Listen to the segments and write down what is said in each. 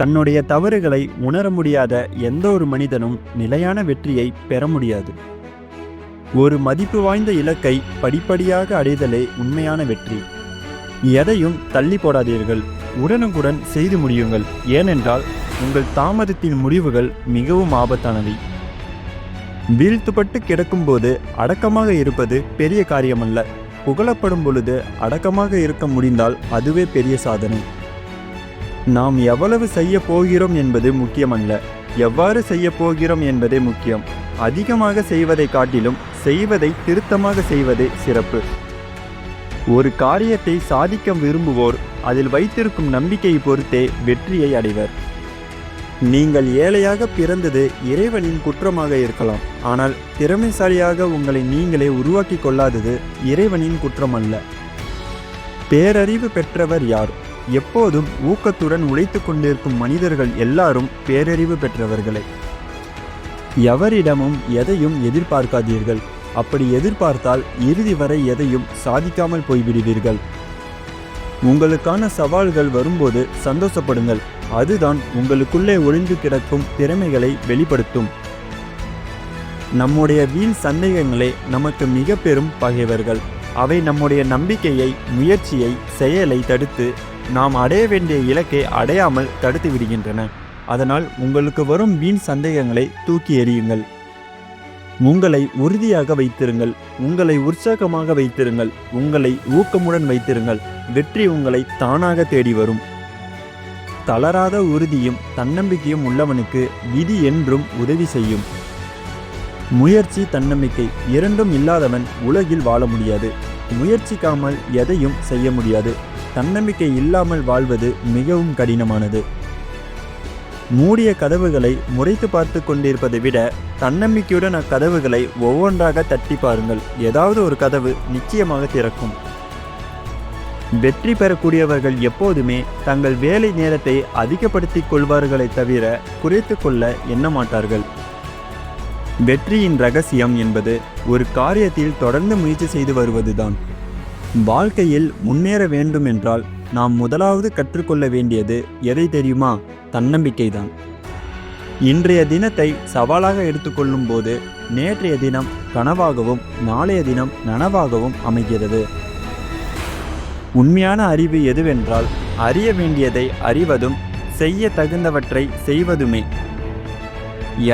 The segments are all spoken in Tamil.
தன்னுடைய தவறுகளை உணர முடியாத எந்த ஒரு மனிதனும் நிலையான வெற்றியை பெற முடியாது. ஒரு மதிப்பு வாய்ந்த இலக்கை படிப்படியாக அடைதலே உண்மையான வெற்றி. எதையும் தள்ளி போடாதீர்கள், உடனுக்குடன் செய்து முடியுங்கள். ஏனென்றால் உங்கள் தாமதத்தின் முடிவுகள் மிகவும் ஆபத்தானவை. வீழ்த்துப்பட்டு கிடக்கும்போது அடக்கமாக இருப்பது பெரிய காரியமல்ல. புகழப்படும் பொழுது அடக்கமாக இருக்க முடிந்தால் அதுவே பெரிய சாதனை. நாம் எவ்வளவு செய்ய போகிறோம் என்பது முக்கியமல்ல, எவ்வாறு செய்ய போகிறோம் என்பதே முக்கியம். அதிகமாக செய்வதை காட்டிலும் செய்வதை திருத்தமாக செய்வதே சிறப்பு. ஒரு காரியத்தை சாதிக்க விரும்புவோர் அதில் வைத்திருக்கும் நம்பிக்கையை பொறுத்தே வெற்றியை அடைவர். நீங்கள் ஏழையாக பிறந்தது இறைவனின் குற்றமாக இருக்கலாம், ஆனால் திறமைசாலியாக உங்களை நீங்களே உருவாக்கி கொள்ளாதது இறைவனின் குற்றமல்ல. பேரறிவு பெற்றவர் யார்? எப்போதும் ஊக்கத்துடன் உழைத்து கொண்டிருக்கும் மனிதர்கள் எல்லாரும் பேரறிவு பெற்றவர்களே. எவரிடமும் எதையும் எதிர்பார்க்காதீர்கள். அப்படி எதிர்பார்த்தால் இறுதி வரை எதையும் சாதிக்காமல் போய்விடுவீர்கள். உங்களுக்கான சவால்கள் வரும்போது சந்தோஷப்படுங்கள். அதுதான் உங்களுக்குள்ளே ஒளிந்து கிடக்கும் திறமைகளை வெளிப்படுத்தும். நம்முடைய வீண் சந்தேகங்களே நமக்கு மிக பெரும் பகைவர்கள். அவை நம்முடைய நம்பிக்கையை, முயற்சியை, செயலை தடுத்து நாம் அடைய வேண்டிய இலக்கை அடையாமல் தடுத்து விடுகின்றன. அதனால் உங்களுக்கு வரும் வீண் சந்தேகங்களை தூக்கி எறியுங்கள். உங்களை உறுதியாக வைத்திருங்கள், உங்களை உற்சாகமாக வைத்திருங்கள், உங்களை ஊக்கமுடன் வைத்திருங்கள். வெற்றி உங்களை தானாக தேடி வரும். தளராத உறுதியும் தன்னம்பிக்கையும் உள்ளவனுக்கு விதி என்றும் உதவி செய்யும். முயற்சி, தன்னம்பிக்கை இரண்டும் இல்லாதவன் உலகில் வாழ முடியாது. முயற்சிக்காமல் எதையும் செய்ய முடியாது. தன்னம்பிக்கை இல்லாமல் வாழ்வது மிகவும் கடினமானது. மூடிய கதவுகளை முறைத்து பார்த்து கொண்டிருப்பதை விட தன்னம்பிக்கையுடன் அக்கதவுகளை ஒவ்வொன்றாக தட்டி பாருங்கள். ஏதாவது ஒரு கதவு நிச்சயமாக திறக்கும். வெற்றி பெறக்கூடியவர்கள் எப்போதுமே தங்கள் வேலை நேரத்தை அதிகப்படுத்திக் கொள்வார்களே தவிர குறைத்து கொள்ள எண்ண மாட்டார்கள். வெற்றியின் ரகசியம் என்பது ஒரு காரியத்தில் தொடர்ந்து முயற்சி செய்து வருவதுதான். வாழ்க்கையில் முன்னேற வேண்டும் என்றால் நாம் முதலாவது கற்றுக்கொள்ள வேண்டியது எதை தெரியுமா? தன்னம்பிக்கைதான். இன்றைய தினத்தை சவாலாக எடுத்துக்கொள்ளும் போது நேற்றைய தினம் கனவாகவும் நாளைய தினம் நனவாகவும் அமைகிறது. உண்மையான அறிவு எதுவென்றால் அறிய வேண்டியதை அறிவதும் செய்ய தகுந்தவற்றை செய்வதுமே.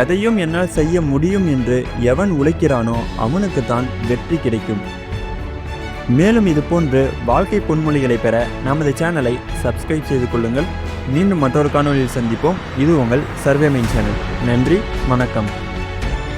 எதையும் என்னால் செய்ய முடியும் என்று எவன் உழைக்கிறானோ அவனுக்குத்தான் வெற்றி கிடைக்கும். மேலும் இது போன்று வாழ்க்கை பொன்மொழிகளை பெற நமது சேனலை சப்ஸ்கிரைப் செய்து கொள்ளுங்கள். மீண்டும் மற்றொரு காணொலியில் சந்திப்போம். இது உங்கள் சர்வே மைண்ட் சேனல். நன்றி, வணக்கம்.